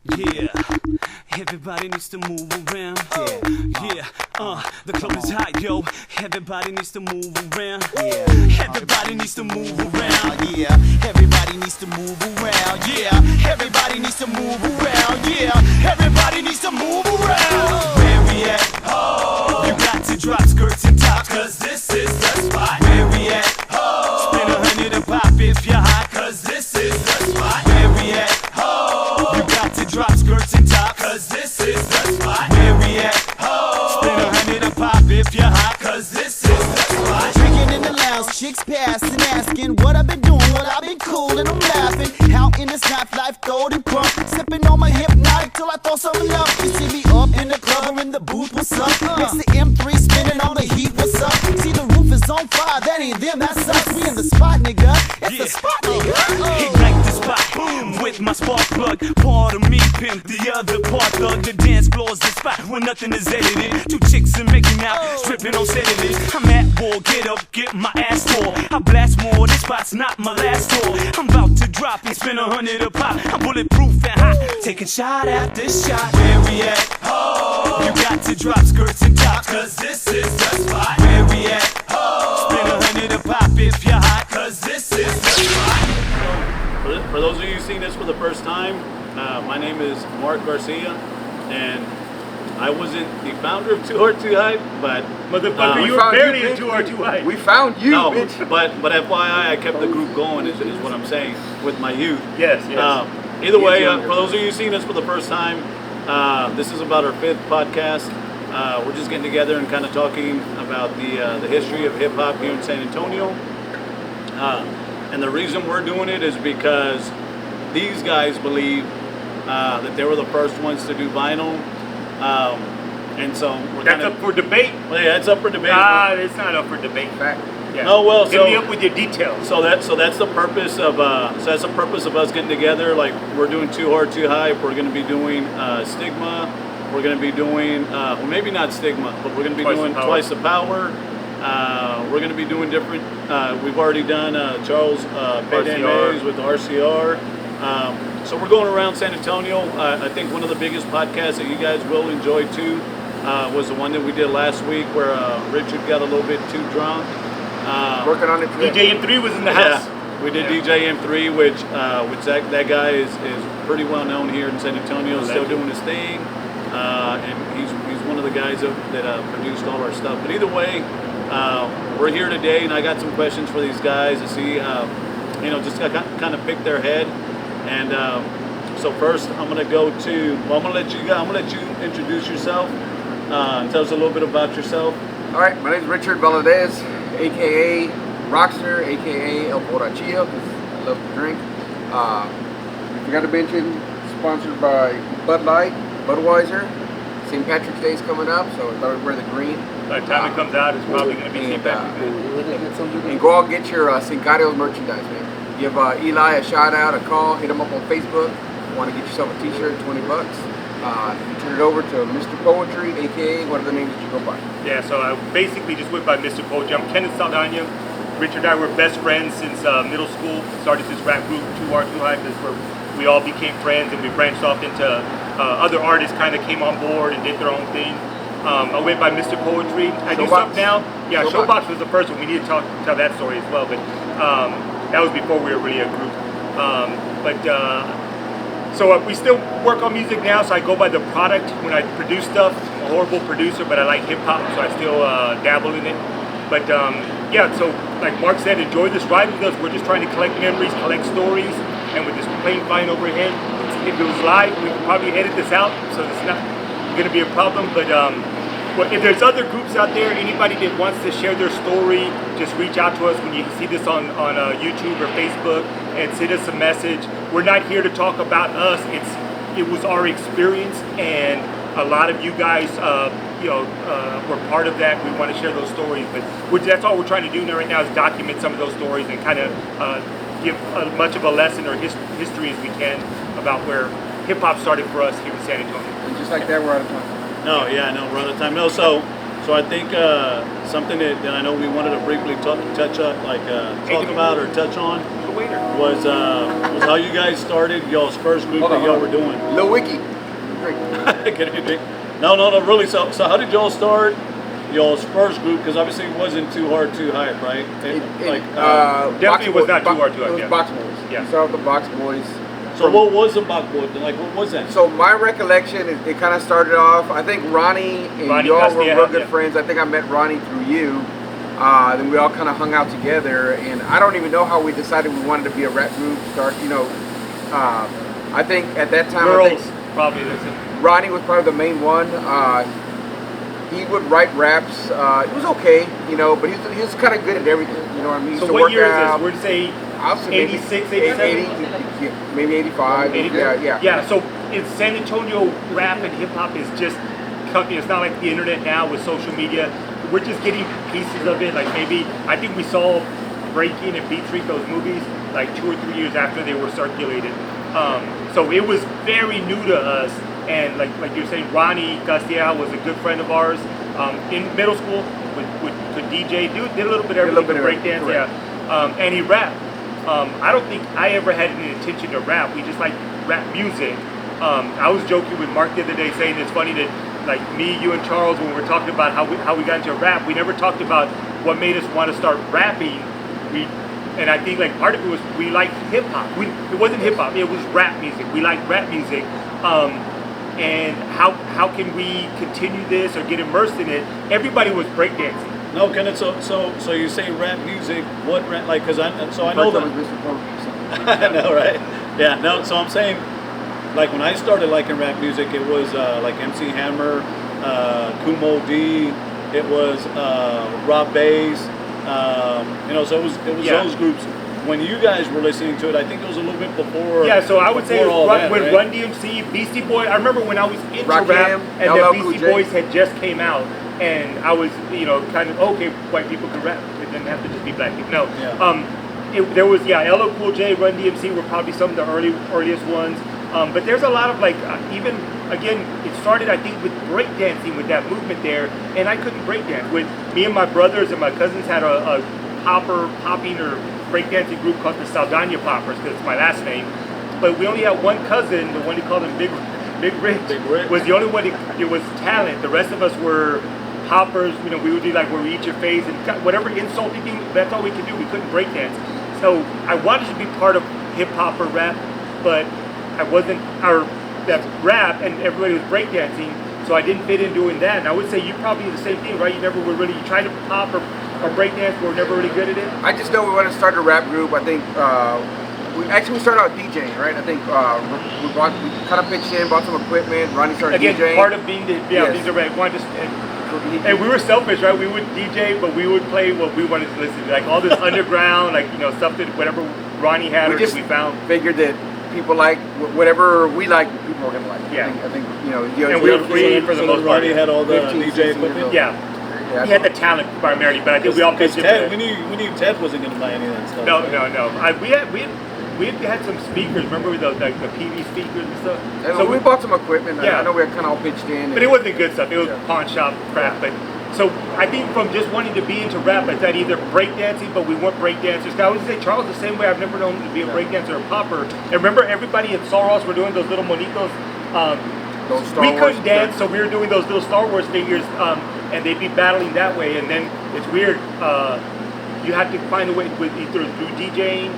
Yeah, everybody needs to move around. The club is hot, yo. Everybody needs to move around. Everybody needs to move around. Everybody needs to move around. Everybody needs to move around. Everybody needs to move around. Where we at? Oh, you got to drop skirts and tops, cause this is the spot. Where we at? Oh, spend 100 a pop if you're hot, cause this is the spot. Where we at? Oh, you got to drop skirts and tops, cause this is the spot. Where we at? Oh, spend 100 a pop if you're hot, cause this is the spot. Drinking in the lounge, chicks passing, asking what I've been doing, what I've been cool, and I'm laughing. Out in this nightlife, throwed and crunk, sipping on my hypnotic till I throw something up. You see me up in the club or in the booth, what's up? Next to M3 spinning on the heat, what's up? See the roof is on fire, that ain't them, that's us. We in the spot, nigga. It's the spot, nigga. Ignite the spot with my spark plug. Part of me pimp, the other part thug. The dance floor's the spot where nothing is edited. Two chicks are making out, stripping on sedatives. I'm at war, get up, get my ass tore. I blast more, this spot's not my last tour. I'm about to drop and spend 100 a pop. I'm bulletproof and hot, taking shot after shot. Where we at? Oh, you got to drop skirts and tops, cause this is the spot. Where we at? Oh, spend 100 a pop if you're hot, cause this is the spot. For those of you seeing this for the first time, my name is Mark Garcia, and I wasn't the founder of 2Hard2Hype, but Motherfucker, you were barely in 2Hard2Hype. We found you, no, bitch. but FYI, I kept the group going, is what I'm saying, with my youth. Yes. Either way, for those of you seeing this for the first time, this is about our 5th podcast. We're just getting together and kind of talking about the history of hip-hop here in San Antonio. And the reason we're doing it is because these guys believe that they were the first ones to do vinyl. And so we're That's up for debate. Well, yeah, it's up for debate. It's not up for debate. Fact. Yeah. Oh well, Hit me up with your details. So that's the purpose of us getting together. Like, we're doing 2Hard2Hype. We're going to be doing Stigma. We're going to be doing well, maybe not Stigma, but we're going to be doing Twice the Power. We're going to be doing different. We've already done Charles Payday with RCR. So we're going around San Antonio. I think one of the biggest podcasts that you guys will enjoy too was the one that we did last week, where Richard got a little bit too drunk. Working on it today. DJ M3 was in the house. Yeah, we did DJ M3, which that guy is pretty well known here in San Antonio, still doing his thing, and he's one of the guys that produced all our stuff. But either way, we're here today, and I got some questions for these guys to see, just kind of pick their head. And so first, I'm gonna let you introduce yourself. Tell us a little bit about yourself. All right, my name is Richard Valadez, aka Rockster, aka El Borrachillo, because I love to drink. We forgot to mention, sponsored by Bud Light, Budweiser. St. Patrick's Day is coming up, so I thought I'd wear the green. By the time it comes out, it's probably going to be St. Patrick's Day. And go out and get your Sincario's merchandise, man. Give Eli a shout out, a call, hit him up on Facebook. Want to get yourself a t-shirt, $20. You turn it over to Mr. Poetry, aka what are the names that you go by? Yeah, so I basically just went by Mr. Poetry. I'm Kenneth Saldana. Richard and I were best friends since middle school. Started this rap group, 2Hard2Hype. That's where we all became friends, and we branched off into other artists kind of came on board and did their own thing. I went by Mr. Poetry. I do stuff now. Yeah, Showbox was the first one. We need to tell that story as well, but that was before we were really a group. So we still work on music now, so I go by The Product when I produce stuff. I'm a horrible producer, but I like hip-hop, so I still dabble in it. But yeah, so like Mark said, enjoy this ride with us. We're just trying to collect memories, collect stories, and with this plane flying overhead, if it was live, we could probably edit this out, so it's not going to be a problem. But if there's other groups out there, anybody that wants to share their story, just reach out to us when you see this on YouTube or Facebook and send us a message. We're not here to talk about us. It was our experience, and a lot of you guys, were part of that. We want to share those stories, but that's all we're trying to do right now is document some of those stories and kind of give as much of a lesson or history as we can about where hip hop started for us here in San Antonio. And just like that, we're out of time. No, we're out of time. No, so I think something that I know we wanted to briefly touch on or touch on waiter. Was how you guys started y'all's first group that y'all were doing? Lil Wiki. No, really. So how did y'all start y'all's first group? Because obviously it wasn't 2Hard2Hype, right? Definitely was not 2Hard2Hype. It was Yeah. Box Boys. Yeah. Started with the Box Boys. So what was the Box Boy? Like what was that? So my recollection is it kind of started off. I think Ronnie and y'all were real good friends. I think I met Ronnie through you. Then we all kind of hung out together, and I don't even know how we decided we wanted to be a rap group. I think at that time, probably. Ronnie was probably the main one. He would write raps. It was okay, but he was kind of good at everything. You know what I mean? So what year is this? We'd say I'll say 86, 87? 80, maybe 85. 85? Yeah. Yeah, so in San Antonio, rap and hip-hop is just, it's not like the internet now with social media. We're just getting pieces of it. Like maybe, I think we saw Breaking and Beat Street, those movies, like 2 or 3 years after they were circulated. So it was very new to us. And like you're saying, Ronnie Castilla was a good friend of ours. In middle school, could DJ, did a little bit of everything, breakdance, yeah. And he rapped. I don't think I ever had any intention to rap. We just like rap music. I was joking with Mark the other day, saying it's funny that like me, you, and Charles, when we were talking about how we got into rap, we never talked about what made us want to start rapping. And I think like part of it was we liked hip hop. It wasn't hip hop; it was rap music. We liked rap music. And how can we continue this or get immersed in it? Everybody was breakdancing. No, can it? So you say rap music? What rap? Like, I know that. I know, right? Yeah. No. So I'm saying, like when I started liking rap music, it was like MC Hammer, Kumo D. It was Rob Bass. So it was those groups. When you guys were listening to it, I think it was a little bit before. Yeah, so I would say right? Run DMC, Beastie Boys. I remember when I was into rap and LL the Beastie Boys had just came out, and I was, kind of okay, white people can rap. It didn't have to just be black people. No, there was LL Cool J, Run DMC were probably some of the earliest ones. But there's a lot of even again, it started I think with breakdancing with that movement there, and I couldn't breakdance. With me and my brothers and my cousins had a popping or breakdancing group called the Saldana Poppers, because it's my last name. But we only had one cousin, the one he called him Big Rich, was the only one that was talent. The rest of us were hoppers. We would do like where we eat your face and whatever insulting thing. That's all we could do. We couldn't breakdance. So I wanted to be part of hip hop or rap, but I wasn't. That's rap, and everybody was breakdancing. So I didn't fit in doing that. And I would say you probably the same thing, right? You never were really. You tried to pop or breakdance, but we're never really good at it. I just know we want to start a rap group. I think we started out DJing, right? I think we kind of pitched in, bought some equipment. Ronnie started DJing. Again, part of being being the right one. And we were selfish, right? We would DJ, but we would play what we wanted to listen to, like all this underground, stuff that whatever Ronnie had or we found. Figured that people like whatever we like, people were gonna like. Yeah. I think and we were free for the most part. Ronnie had all the DJ equipment. Yeah. He had the talent primarily, but I think we all pitched in. We knew Ted wasn't going to buy any of that stuff. No. We had some speakers. Remember the PV speakers and stuff. And so we bought some equipment. Yeah. I know we were kind of all pitched in. But it wasn't good stuff. It was pawn shop crap. But so I think from just wanting to be into rap, I said either breakdancing, but we weren't breakdancers. I would say Charles the same way. I've never known him to be a breakdancer or a popper. And remember, everybody at Soros were doing those little monitos. We couldn't dance, so we were doing those little Star Wars figures, and they'd be battling that way. And then it's weird. You had to find a way with either through DJing.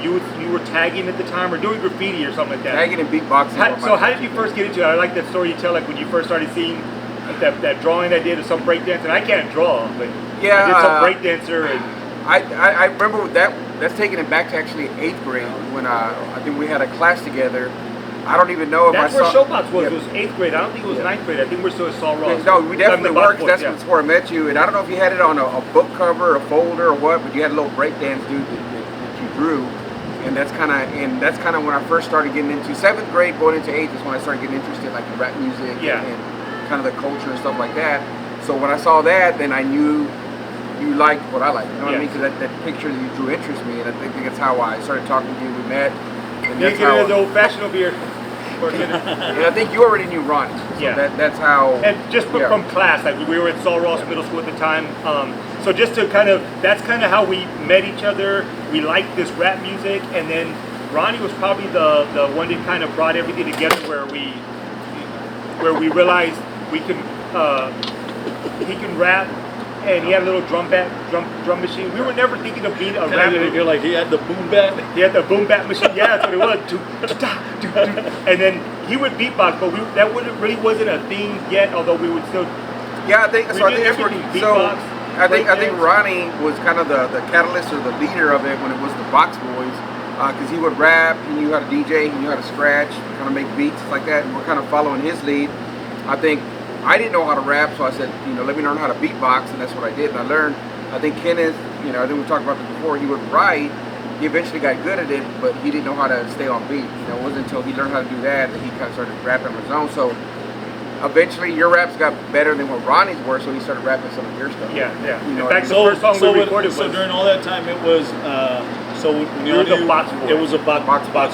You were tagging at the time, or doing graffiti or something like that. Tagging and beatboxing. So how did you first get into it? I like that story you tell, like when you first started seeing that drawing I did of some breakdance. And I can't draw, but I did some breakdancer. And I remember that's taking it back to actually 8th grade when I think we had a class together. I don't even know if that's I saw... That's where Showbox was. It was 8th grade. I don't think it was 9th grade. I think we're still at Saul Ross. No, we definitely were, because that's where I met you. And I don't know if you had it on a book cover, a folder, or what, but you had a little breakdance dude that you drew. And that's kind of when I first started getting into 7th grade, going into 8th is when I started getting interested like in rap music and kind of the culture and stuff like that. So when I saw that, then I knew you liked what I like. You know what I mean? Because that picture that you drew interested me, and I think that's how I started talking to you. We met. And that's how the old-fashioned over here. And I think you already knew Ronnie. So that's how. And just from class, like we were at Saul Ross Middle School at the time. So just to that's kind of how we met each other. We liked this rap music, and then Ronnie was probably the one that kind of brought everything together, where we realized he can rap, and he had a little drum machine. We were never thinking of being a rapper. You're like, he had the boom bat. He had the boom bat machine. Yeah, that's what it was. And then he would beatbox, but that really wasn't a thing yet. Although we would still. Yeah, I think so. I think that's where, beatbox, I think Ronnie was kind of the catalyst or the leader of it when it was the Box Boys, because he would rap, he knew how to DJ, he knew how to scratch, kind of make beats like that, and we're kind of following his lead. I think I didn't know how to rap, so I said, let me learn how to beatbox, and that's what I did. And I learned. I think Kenneth, I think we talked about this before. He would write. He eventually got good at it, but he didn't know how to stay on beat. It wasn't until he learned how to do that he kind of started rapping on his own. So eventually, your raps got better than what Ronnie's were, so he started rapping some of your stuff. Yeah. In fact, the first song we recorded was. So during all that time, it was. It was a Box Boy. It was a Box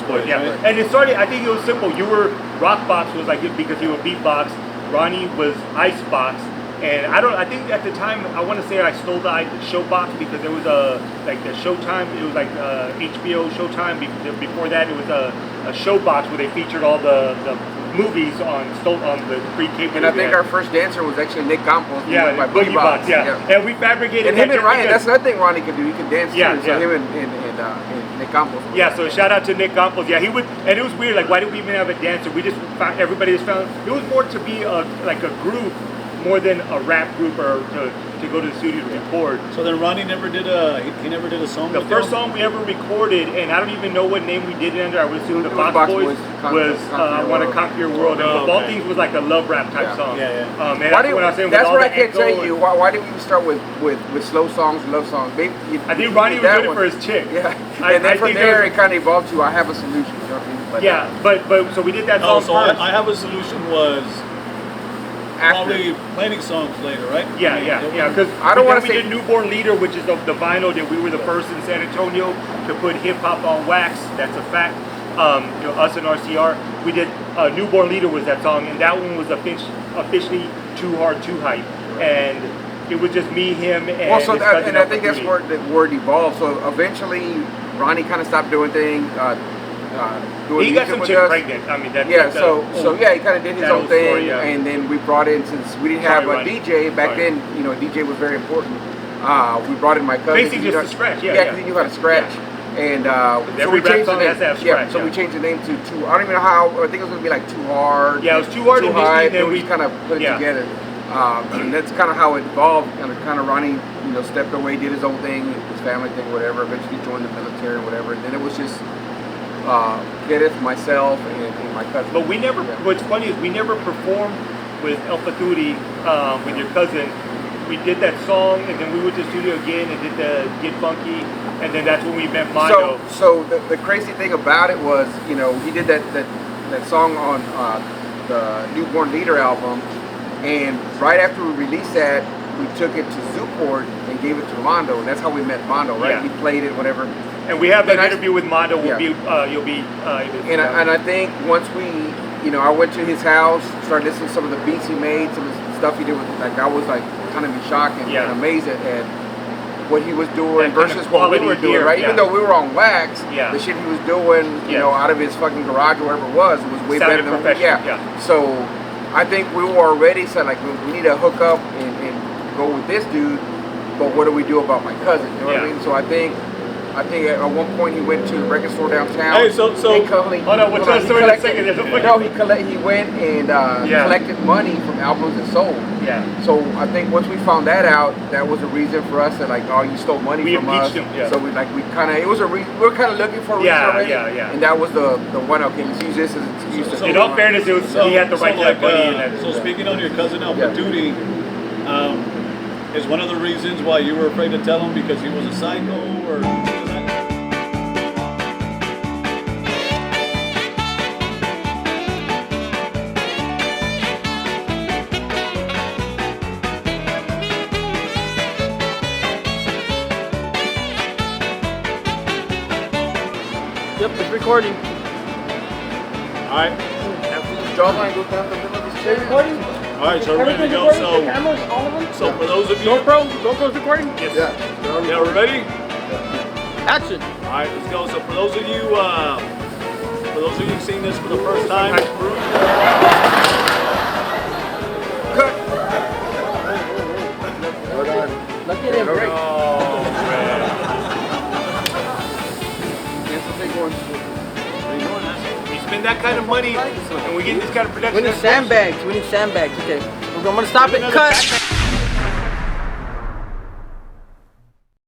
Boy. Yeah, right? and it started. I think it was simple. You were Rockbox was like because you were beatbox. Ronnie was Icebox, and I think at the time I want to say I stole the Showbox because there was the Showtime. It was like HBO Showtime. Before that, it was a Showbox where they featured all the movies on the pre-cable. And I think our first dancer was actually Nick Campos. Yeah, by Boogie Box. Yeah, and we fabricated. And him and Ryan. That's another thing Ronnie could do. He could dance too. Yeah, so him and Nick Campos. Yeah, so shout out to Nick Campos. Yeah, he would, and it was weird. Like, why did we even have a dancer? We just found everybody just found it was more to be a group more than a rap group or to go to the studio to record. So then Ronnie never did a song. The first song we ever recorded, and I don't even know what name we did it under. I would assume the Box Boys was "I Want to Conquer Your World." And of all things was like a love rap type song. Yeah. And that's what I can't tell you. Why did we start with slow songs and love songs? Maybe I think Ronnie was doing it for his chick. Yeah, and then from there it kind of evolved to "I Have a Solution." You know what I mean? But so we did that song so first. I Have a Solution was. Probably planning songs later, right? Yeah. Because I don't want to say we did Newborn Leader, which is the vinyl that we were the first in San Antonio to put hip hop on wax. That's a fact. Us and RCR, we did Newborn Leader was that song, and that one was officially 2Hard2Hype, and it was just me, him, and I think that's where the word evolved. So eventually, Ronnie kind of stopped doing things. He got some chick pregnant. I mean, that's he kind of did his own thing, story, and then we brought in, since we didn't have a DJ back then, a DJ was very important. We brought in my cousin. Basically, just to scratch. Because he knew how to scratch, and so we changed the name. So we changed the name to Two. I don't even know how. I think it was going to be like 2Hard. Yeah, it was 2Hard and Hype. Then we kind of put it together. And that's kind of how it evolved. Kind of Ronnie, stepped away, did his own thing, his family thing, whatever. Eventually joined the military, whatever. And then it was just. Kenneth, myself, and my cousin. But we never. What's funny is we never performed with El Faturi, with your cousin. We did that song, and then we went to the studio again and did the Get Funky, and then that's when we met Mondo. So the crazy thing about it was, he did that song on the Newborn Leader album, and right after we released that, we took it to Zooport and gave it to Mondo, and that's how we met Mondo. Right? Yeah. He played it, whatever. And we have that interview with Mondo. You'll be. And I think once we, I went to his house, started listening to some of the beats he made, some of the stuff he did with, I was kind of in shock and amazed at what he was doing versus what we were doing, right? Even though we were on wax, the shit he was doing, out of his fucking garage or whatever it was way better than So I think we were already said we need to hook up and go with this dude, but what do we do about my cousin? You know what I mean? So I think at one point he went to the record store downtown. Hey, so hold on, what's that story in a second? No, he went and collected money from albums and sold. Yeah. So I think once we found that out, that was a reason for us that you stole money from us. Him, So we kind of we were kind of looking for a reason already. And that was the one. Okay, let's use this as an excuse. In all fairness, he had the right to have money in that. So speaking on your cousin El Faturi, is one of the reasons why you were afraid to tell him because he was a psycho or? Yep, it's recording. Alright. Jawline goes down the middle of his chair. Recording? All right, so we're ready to go. So, Cameras, all of them? so for those of you, GoPro's recording? Yes. yeah, we're ready. Action. All right, let's go. So for those of you seeing this for the first time, Look at him break. oh man, We spend that kind of money and we get this kind of production. We need sandbags. Okay. I'm gonna stop it. Cut.